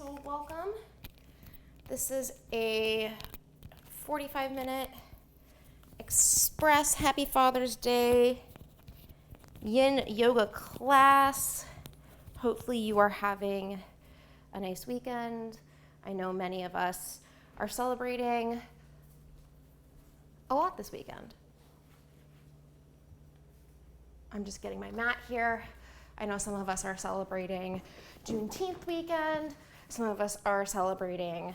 So welcome. This is a 45-minute express Happy Father's Day Yin Yoga class. Hopefully you are having a nice weekend. I know many of us are celebrating a lot this weekend. I'm just getting my mat here. I know some of us are celebrating Juneteenth weekend. Some of us are celebrating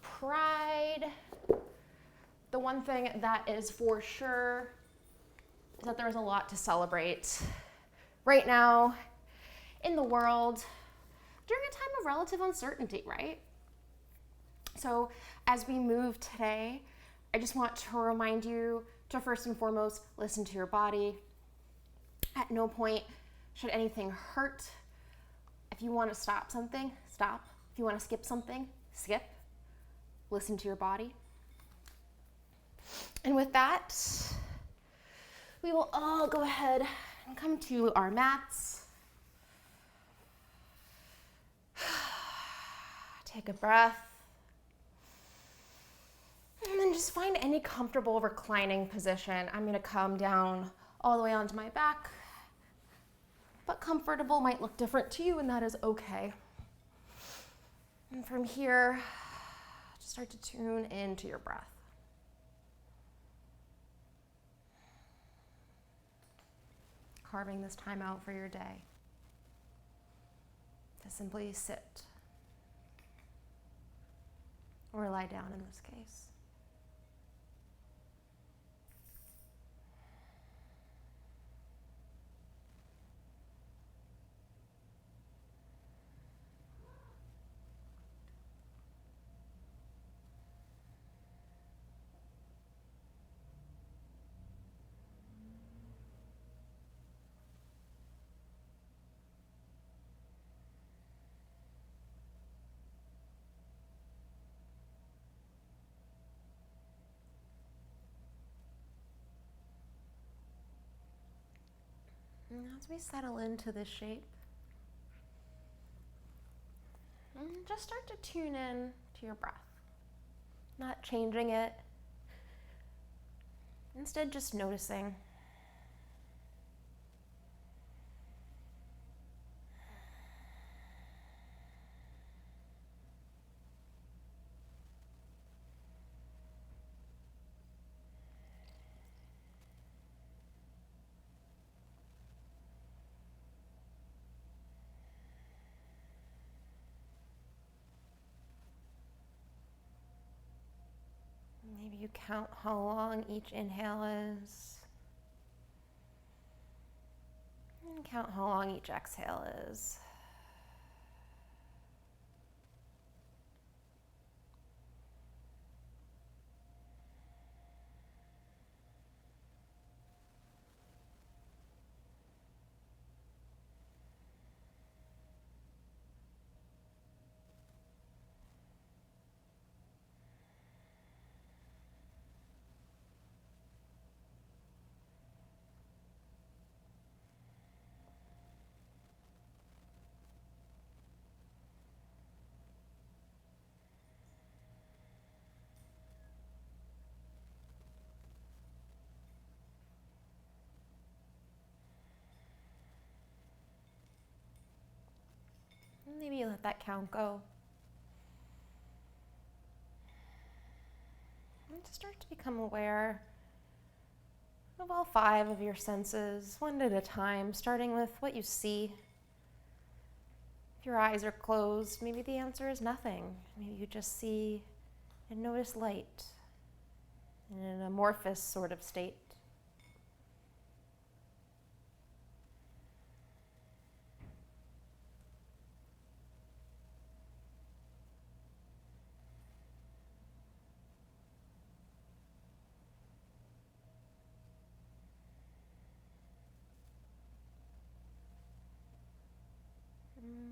Pride. The one thing that is for sure is that there's a lot to celebrate right now in the world during a time of relative uncertainty, right? So as we move today, I just want to remind you to first and foremost listen to your body. At no point should anything hurt. If you want to stop something, stop. If you want to skip something, skip. Listen to your body. And with that, we will all go ahead and come to our mats. Take a breath. And then just find any comfortable reclining position. I'm going to come down all the way onto my back. But comfortable might look different to you, and that is okay. And from here, just start to tune into your breath. Carving this time out for your day to simply sit or lie down in this case. And as we settle into this shape, just start to tune in to your breath, not changing it, instead just noticing. Maybe you count how long each inhale is, and count how long each exhale is. Maybe you let that count go. And just start to become aware of all 5 of your senses, one at a time, starting with what you see. If your eyes are closed, maybe the answer is nothing. Maybe you just see and notice light in an amorphous sort of state.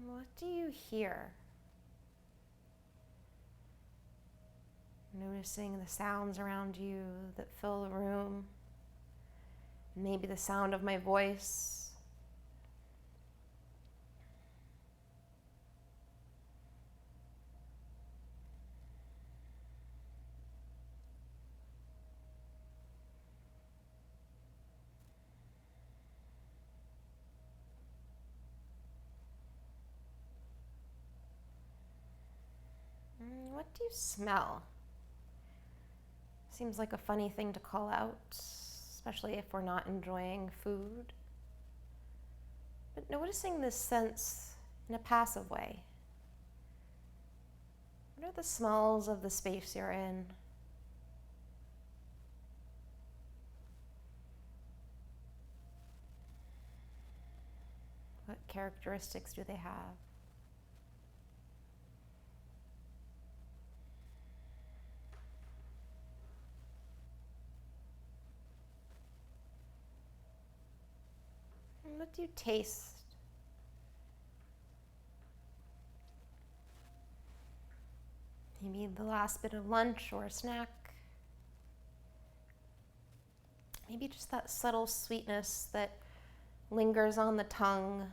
What do you hear? Noticing the sounds around you that fill the room. Maybe the sound of my voice. what do you smell? Seems like a funny thing to call out, especially if we're not enjoying food. But noticing this sense in a passive way. What are the smells of the space you're in? What characteristics do they have? And what do you taste? Maybe the last bit of lunch or a snack. Maybe just that subtle sweetness that lingers on the tongue.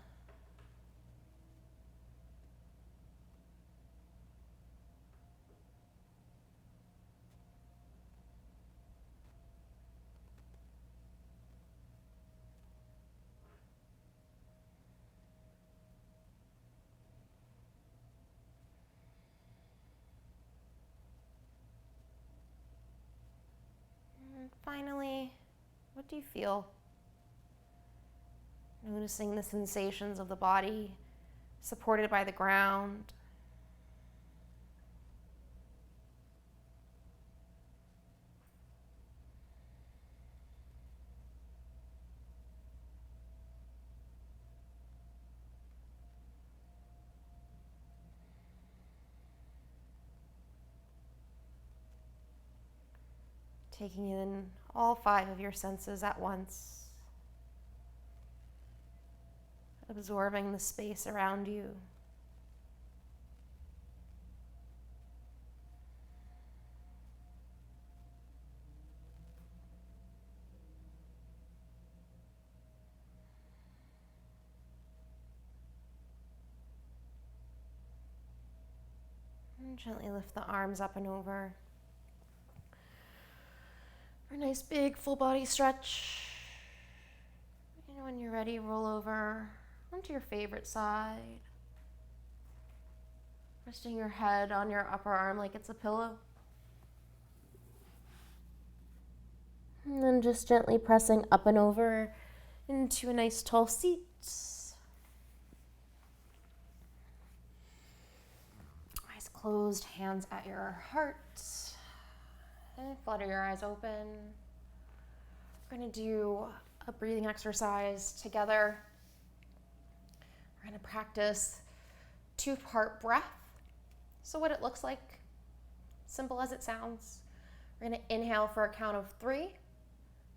And finally, what do you feel? Noticing the sensations of the body supported by the ground. Taking in all 5 of your senses at once. Absorbing the space around you. And gently lift the arms up and over. For a nice big full body stretch. And when you're ready, roll over onto your favorite side. Resting your head on your upper arm like it's a pillow. And then just gently pressing up and over into a nice tall seat. Eyes closed, hands at your heart. And flutter your eyes open. We're going to do a breathing exercise together. We're going to practice 2-part breath. So what it looks like, simple as it sounds. We're going to inhale for a count of 3. And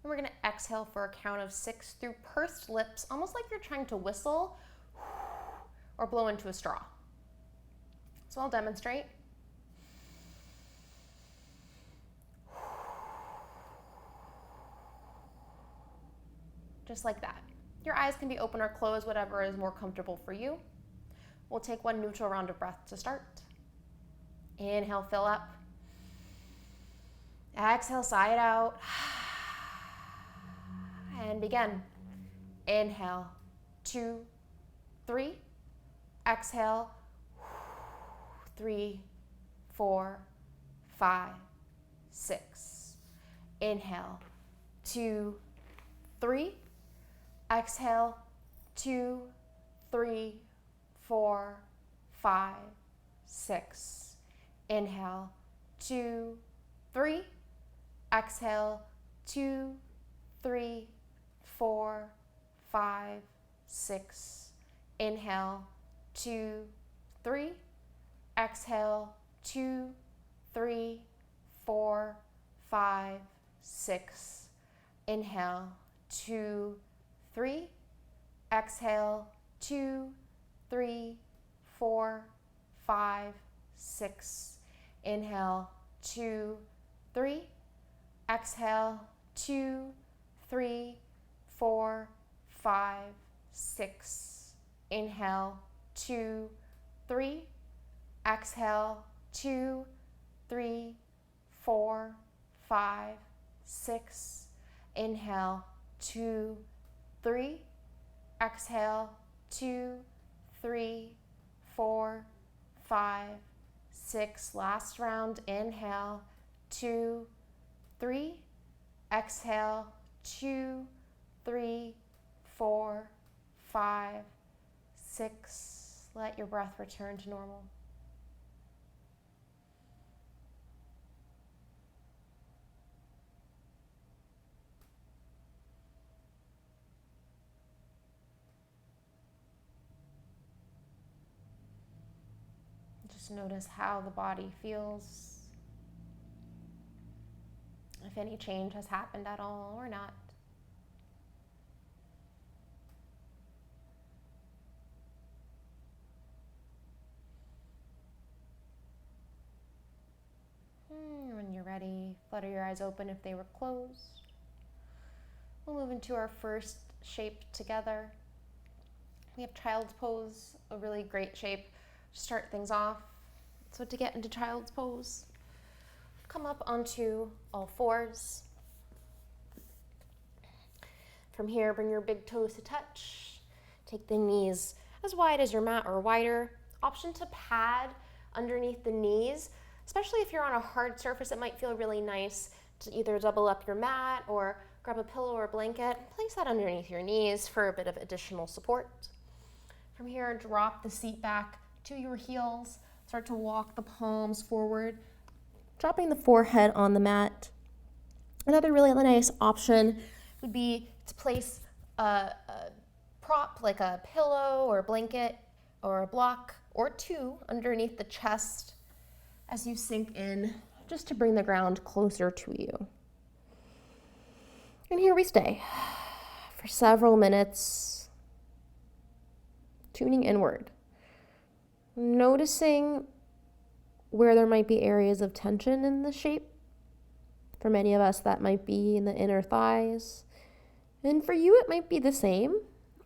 we're going to exhale for a count of 6 through pursed lips, almost like you're trying to whistle or blow into a straw. So I'll demonstrate. Just like that. Your eyes can be open or closed, whatever is more comfortable for you. We'll take one neutral round of breath to start. Inhale, fill up. Exhale, sigh it out. And begin. Inhale, 2, 3. Exhale, 3, 4, 5, 6. Inhale, 2, 3. Exhale, 2, 3, 4, 5, 6. Inhale, 2, 3. Exhale, 2, 3, 4, 5, 6. Inhale, 2, 3. Exhale, 2, 3, 4, 5, 6. Inhale, 2, 3. Exhale, 2, 3, 4, 5, 6. Inhale, 2, 3. Exhale, 2, 3, 4, 5, 6. Inhale, 2, 3. Exhale, 2, 3, 4, 5, 6. Inhale, 2, 3. Exhale, 2, 3, 4, 5, 6, last round, inhale, 2, 3, exhale, 2, 3, 4, 5, 6. Let your breath return to normal. Just notice how the body feels, if any change has happened at all or not. When you're ready, flutter your eyes open if they were closed. We'll move into our first shape together. We have child's pose, a really great shape to start things off. So to get into child's pose, come up onto all fours. From here, bring your big toes to touch. Take the knees as wide as your mat or wider. Option to pad underneath the knees, especially if you're on a hard surface. It might feel really nice to either double up your mat or grab a pillow or a blanket. Place that underneath your knees for a bit of additional support. From here, drop the seat back to your heels. Start to walk the palms forward, dropping the forehead on the mat. Another really nice option would be to place a prop like a pillow or a blanket or a block or two underneath the chest as you sink in, just to bring the ground closer to you. And here we stay for several minutes, tuning inward, noticing where there might be areas of tension in the shape. For many of us, that might be in the inner thighs. And for you, it might be the same,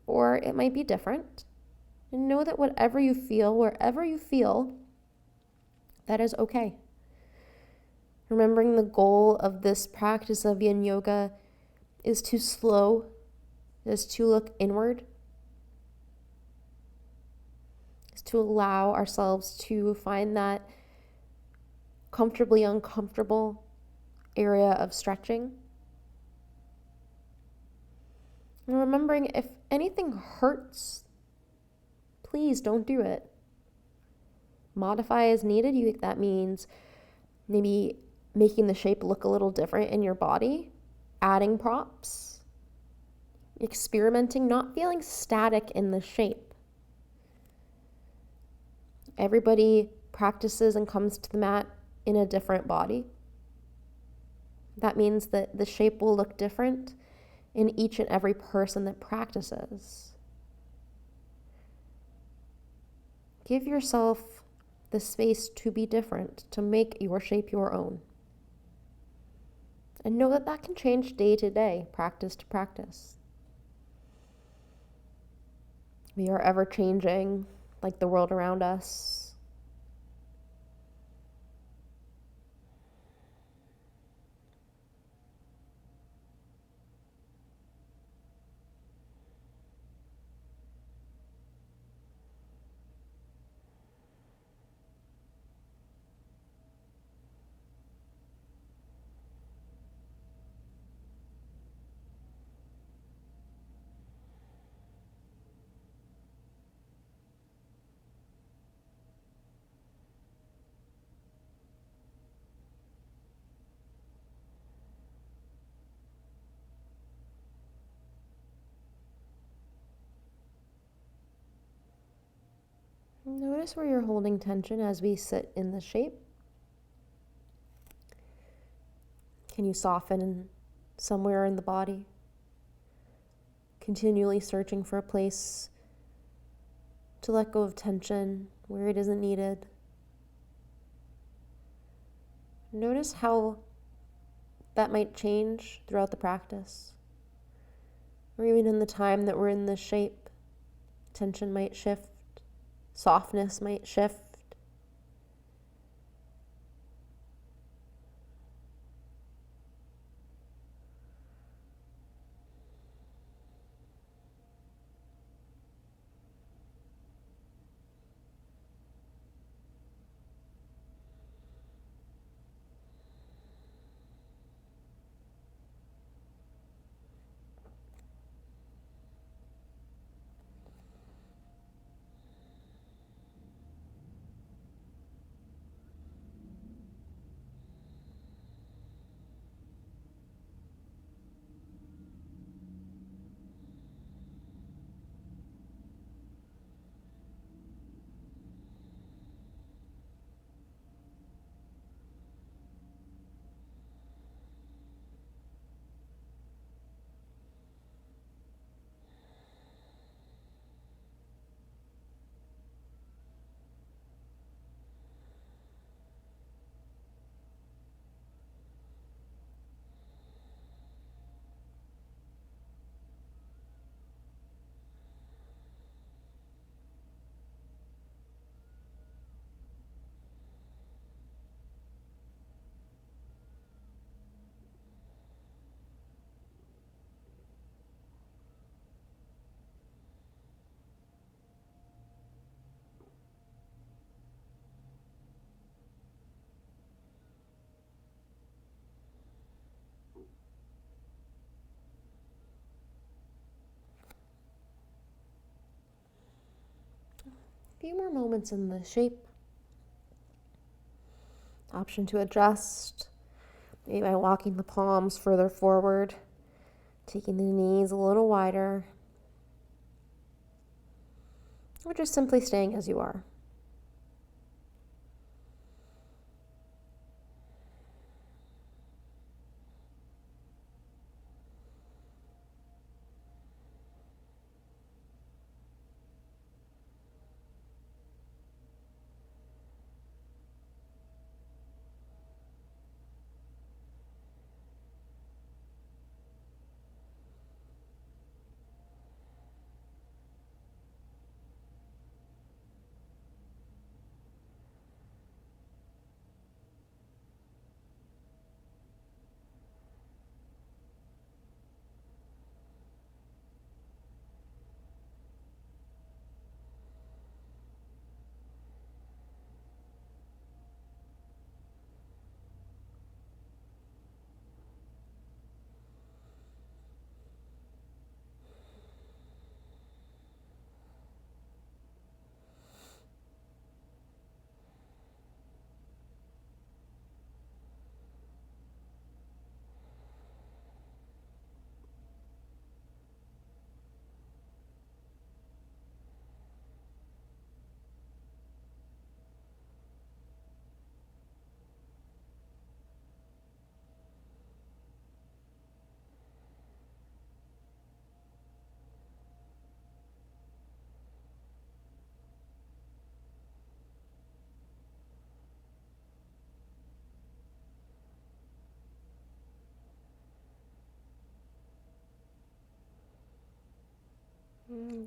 or it might be different. And know that whatever you feel, wherever you feel, that is okay. Remembering the goal of this practice of Yin Yoga is to slow, is to look inward, is to allow ourselves to find that comfortably uncomfortable area of stretching. And remembering, if anything hurts, please don't do it. Modify as needed. That means maybe making the shape look a little different in your body, adding props, experimenting, not feeling static in the shape. Everybody practices and comes to the mat in a different body. That means that the shape will look different in each and every person that practices. Give yourself the space to be different, to make your shape your own. And know that that can change day to day, practice to practice. We are ever changing, like the world around us. Notice where you're holding tension as we sit in the shape. Can you soften somewhere in the body? Continually searching for a place to let go of tension where it isn't needed. Notice how that might change throughout the practice. Or even in the time that we're in this shape, tension might shift. Softness might shift. few more moments in the shape. Option to adjust, maybe by walking the palms further forward, taking the knees a little wider, or just simply staying as you are.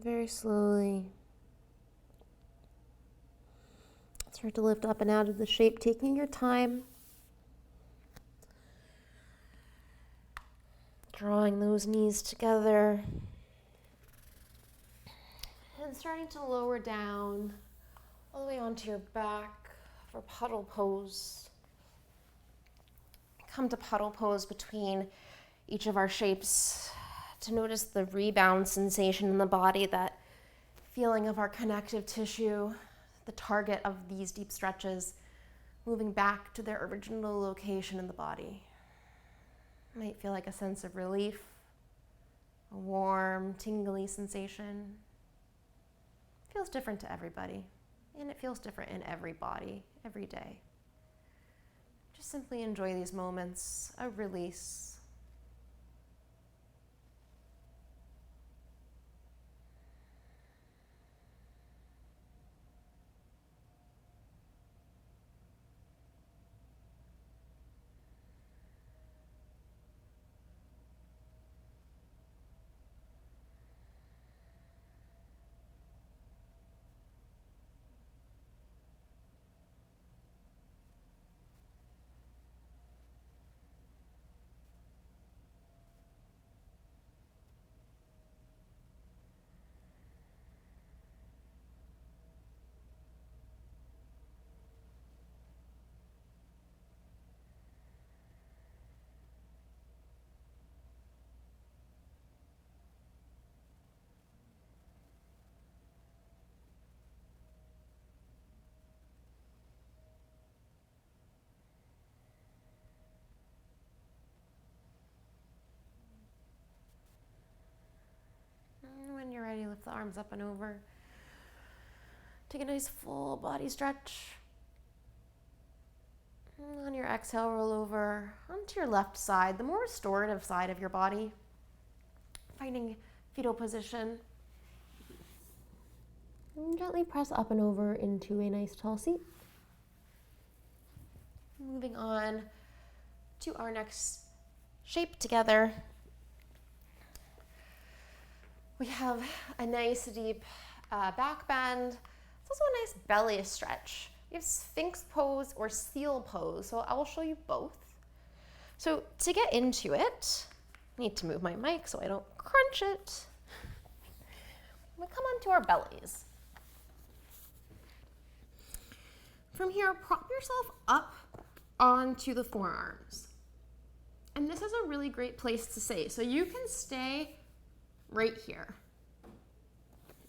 Very slowly start to lift up and out of the shape, taking your time, drawing those knees together, and starting to lower down all the way onto your back for puddle pose. Come to puddle pose between each of our shapes to notice the rebound sensation in the body, that feeling of our connective tissue, the target of these deep stretches, moving back to their original location in the body. It might feel like a sense of relief, a warm, tingly sensation. It feels different to everybody, and it feels different in every body, every day. Just simply enjoy these moments of release. When you're ready, lift the arms up and over. Take a nice full body stretch. And on your exhale, roll over onto your left side, the more restorative side of your body. Finding fetal position. And gently press up and over into a nice tall seat. Moving on to our next shape together. We have a nice deep back bend. It's also a nice belly stretch. We have Sphinx pose or seal pose, so I will show you both. So to get into it, I need to move my mic so I don't crunch it. We come onto our bellies. From here, prop yourself up onto the forearms. And this is a really great place to stay. So you can stay right here.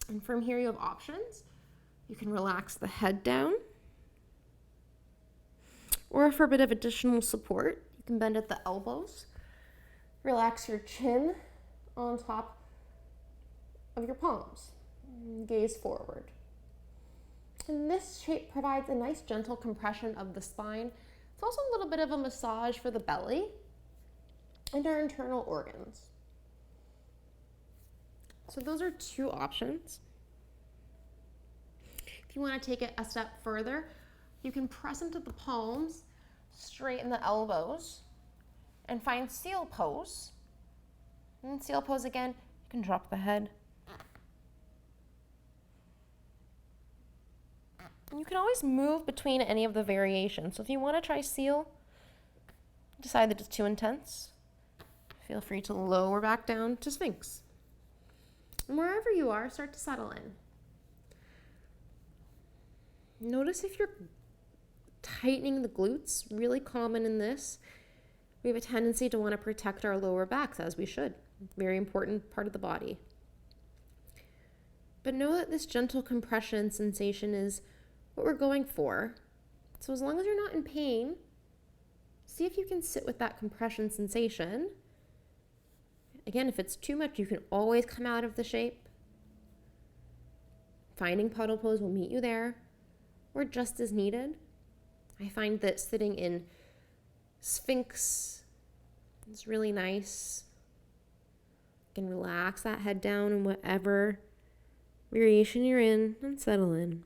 And from here you have options. You can relax the head down. Or for a bit of additional support, you can bend at the elbows. Relax your chin on top of your palms. Gaze forward. And this shape provides a nice gentle compression of the spine. It's also a little bit of a massage for the belly and our internal organs. So those are two options. If you want to take it a step further, you can press into the palms, straighten the elbows, and find seal pose. And seal pose again, you can drop the head. You can always move between any of the variations. So if you want to try seal, decide that it's too intense, feel free to lower back down to Sphinx. And wherever you are, start to settle in. Notice if you're tightening the glutes, really common in this. We have a tendency to want to protect our lower backs, as we should. Very important part of the body. But know that this gentle compression sensation is what we're going for. So as long as you're not in pain, see if you can sit with that compression sensation. Again, if it's too much, you can always come out of the shape. Finding puddle pose will meet you there, or just as needed. I find that sitting in Sphinx is really nice. You can relax that head down in whatever variation you're in and settle in.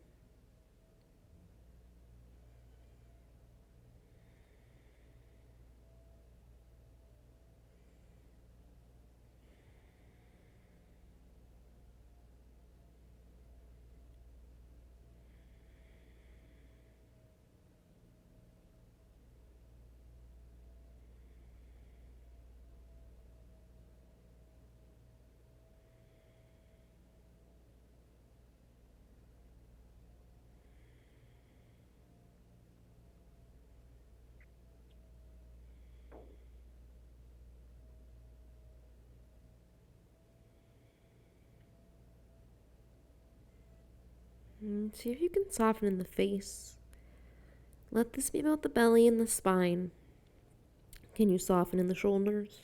And see if you can soften in the face. Let this be about the belly and the spine. Can you soften in the shoulders?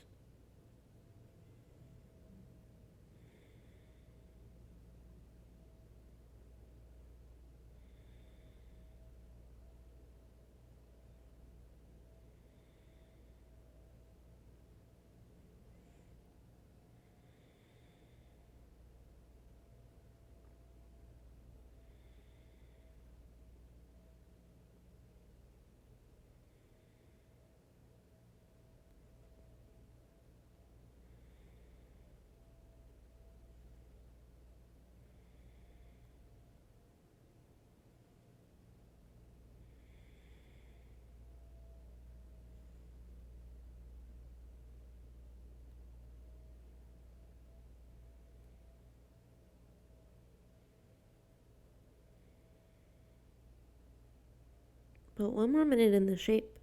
But one more minute in the shape.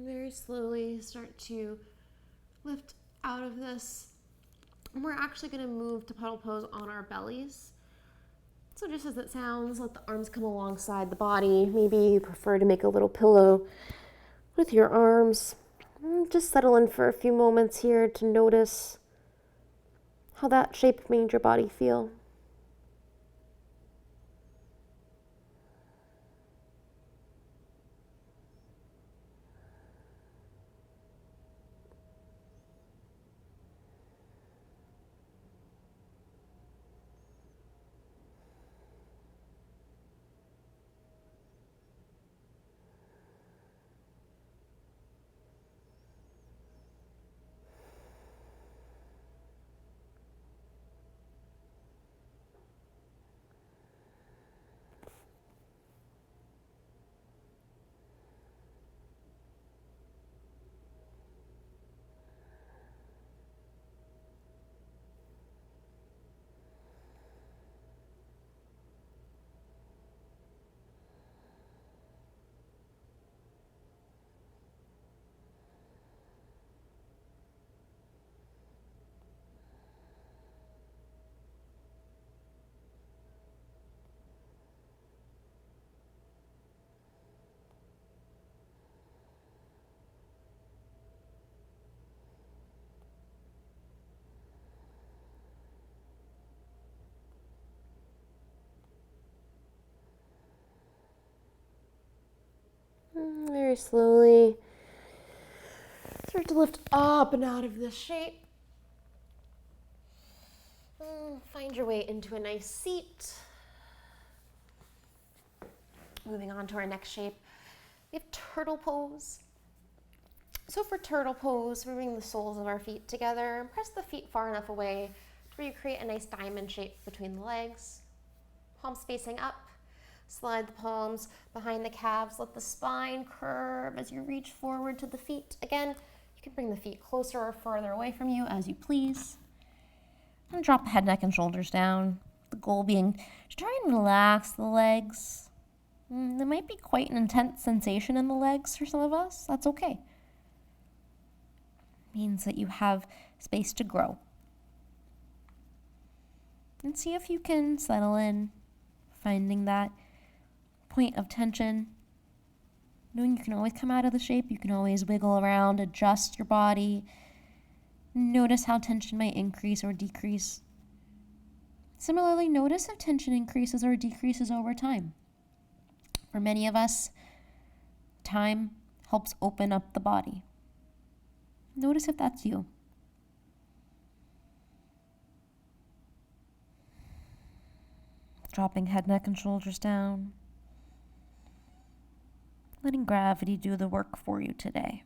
Very slowly start to lift out of this. And we're actually going to move to puddle pose on our bellies. So just as it sounds, let the arms come alongside the body. Maybe you prefer to make a little pillow with your arms. Just settle in for a few moments here to notice how that shape made your body feel. very slowly start to lift up and out of this shape. Find your way into a nice seat. Moving on to our next shape, we have turtle pose. So for turtle pose, we bring the soles of our feet together and press the feet far enough away to where you create a nice diamond shape between the legs. Palms facing up. Slide the palms behind the calves. Let the spine curve as you reach forward to the feet. Again, you can bring the feet closer or further away from you as you please. And drop the head, neck, and shoulders down. The goal being to try and relax the legs. There might be quite an intense sensation in the legs for some of us. That's okay. It means that you have space to grow. And see if you can settle in, finding that point of tension. Knowing you can always come out of the shape, you can always wiggle around, adjust your body. Notice how tension might increase or decrease. Similarly, notice if tension increases or decreases over time. For many of us, time helps open up the body. Notice if that's you. Dropping head, neck, and shoulders down. Letting gravity do the work for you today.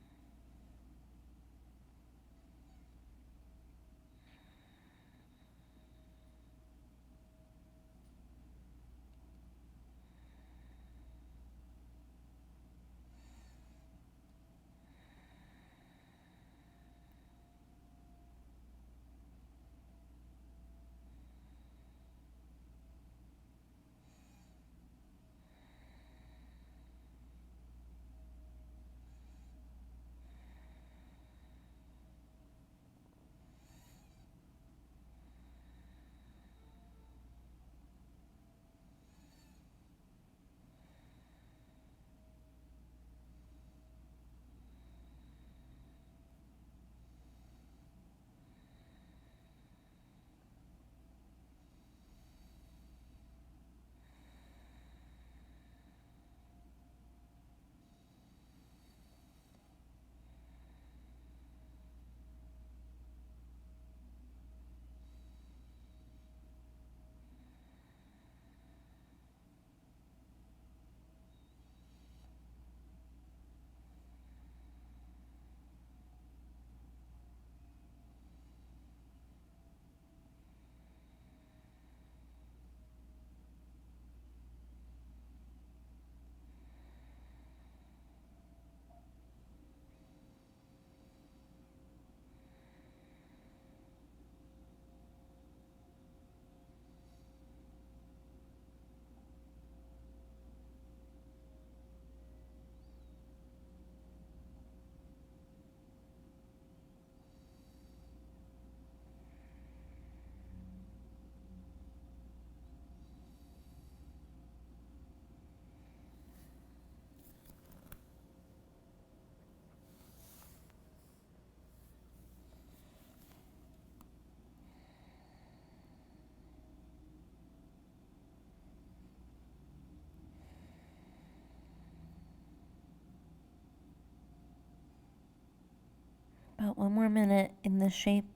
About one more minute in this shape.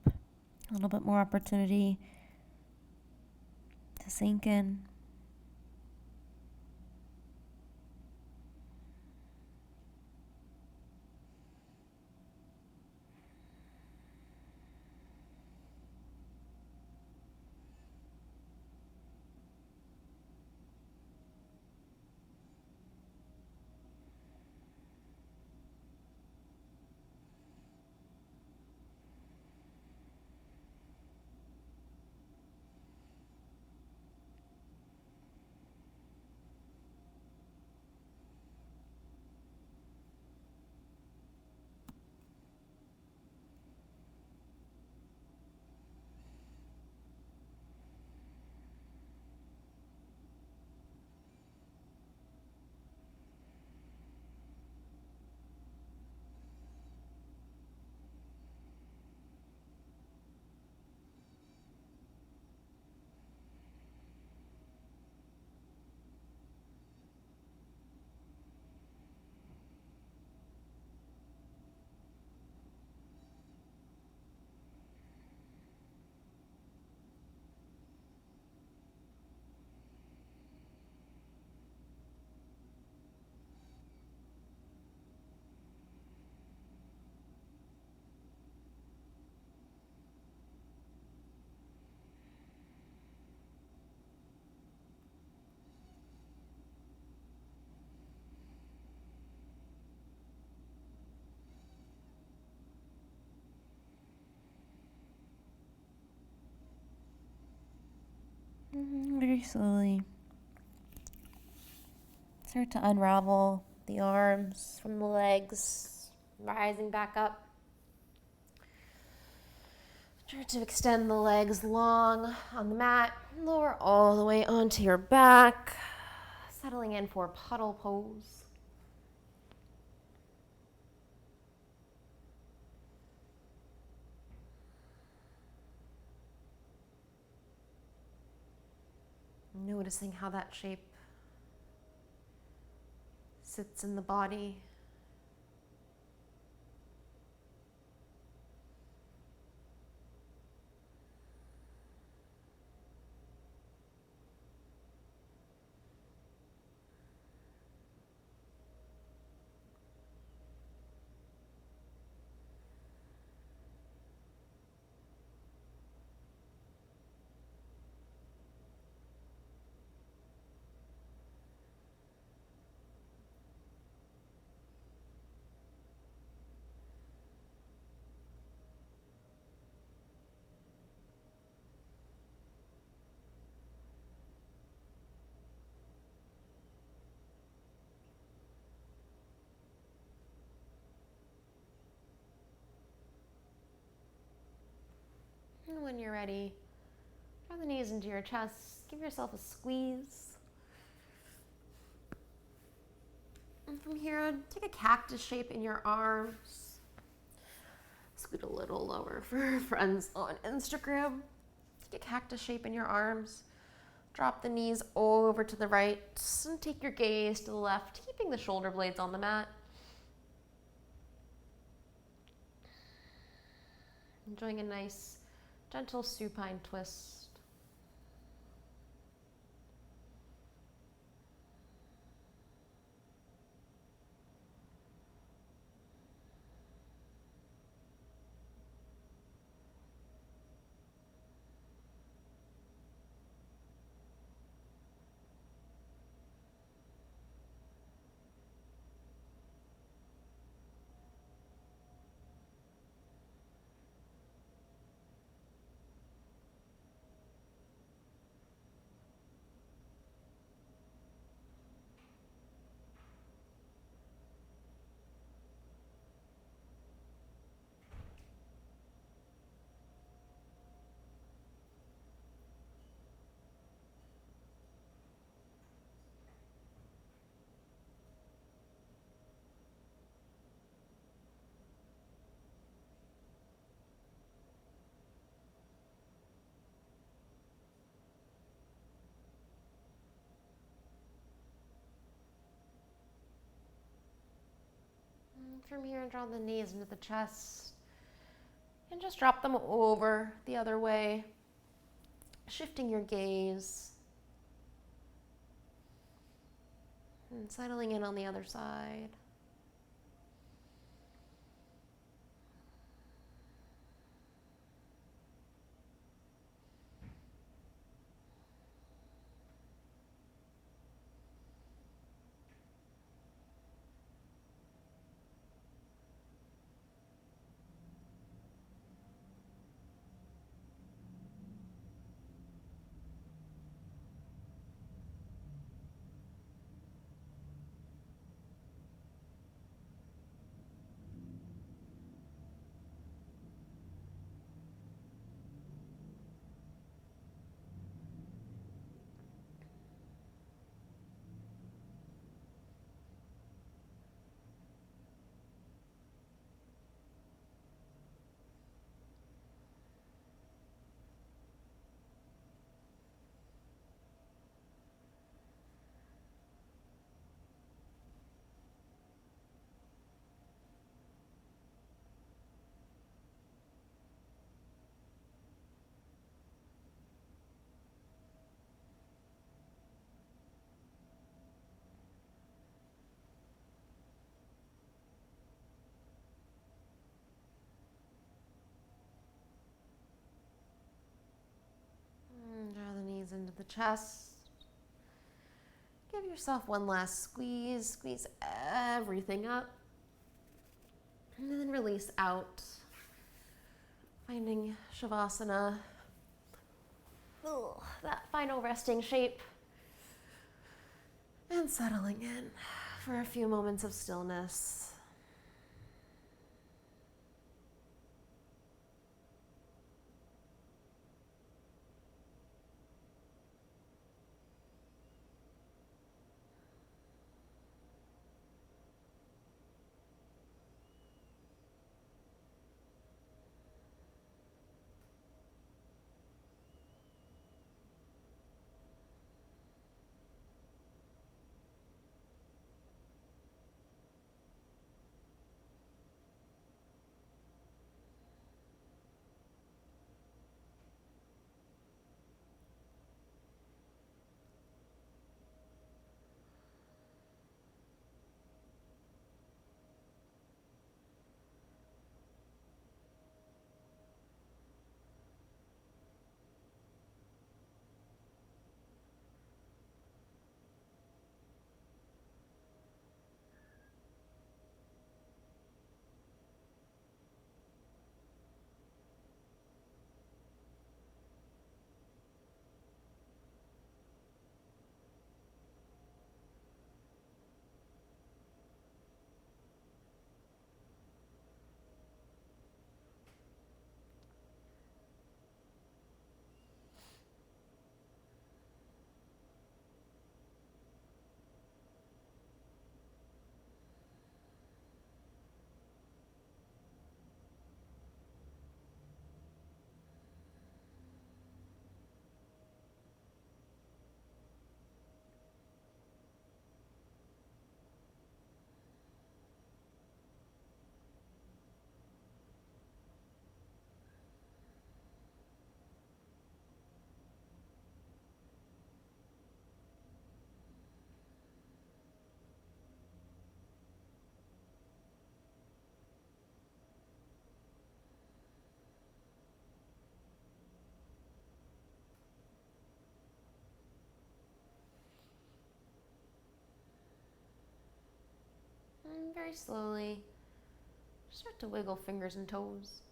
A little bit more opportunity to sink in. slowly start to unravel the arms from the legs, rising back up. Try to extend the legs long on the mat, lower all the way onto your back, settling in for puddle pose. Noticing how that shape sits in the body. And when you're ready, draw the knees into your chest, give yourself a squeeze. And from here, take a cactus shape in your arms. Scoot a little lower for friends on Instagram. Take a cactus shape in your arms. Drop the knees over to the right and take your gaze to the left, keeping the shoulder blades on the mat. Enjoying a nice, gentle supine twist. From here, draw the knees into the chest and just drop them over the other way, shifting your gaze and settling in on the other side. Draw the knees into the chest. Give yourself one last squeeze. Squeeze everything up. And then release out. Finding Shavasana. that final resting shape. And settling in for a few moments of stillness. And very slowly, start to wiggle fingers and toes,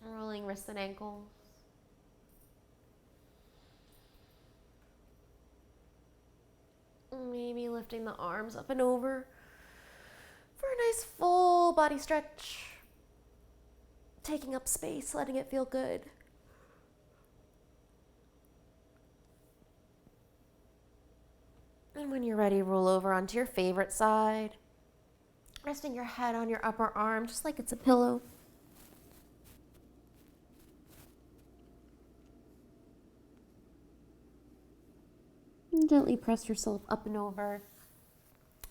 rolling wrists and ankles. Maybe lifting the arms up and over for a nice full body stretch. Taking up space, letting it feel good. And when you're ready, roll over onto your favorite side. Resting your head on your upper arm, just like it's a pillow. And gently press yourself up and over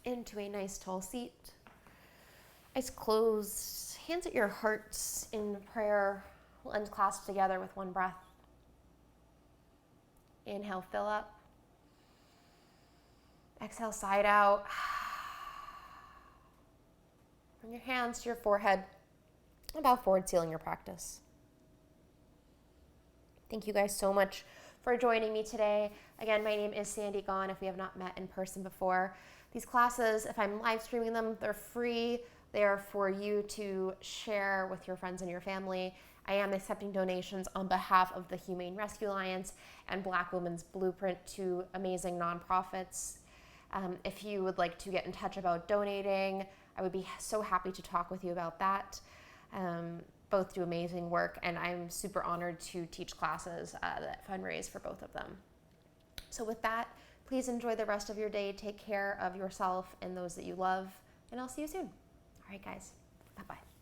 into a nice tall seat. Eyes closed, hands at your heart in prayer. We'll end class together with one breath. Inhale, fill up. Exhale, side out. Bring your hands to your forehead and bow forward, sealing your practice. Thank you guys so much for joining me today. Again, my name is Sandy Gahn, if we have not met in person before. These classes, if I'm live streaming them, they're free. They are for you to share with your friends and your family. I am accepting donations on behalf of the Humane Rescue Alliance and Black Women's Blueprint, two amazing nonprofits. If you would like to get in touch about donating, I would be so happy to talk with you about that. Both do amazing work, and I'm super honored to teach classes that fundraise for both of them. So with that, please enjoy the rest of your day. Take care of yourself and those that you love, and I'll see you soon. All right, guys. Bye-bye.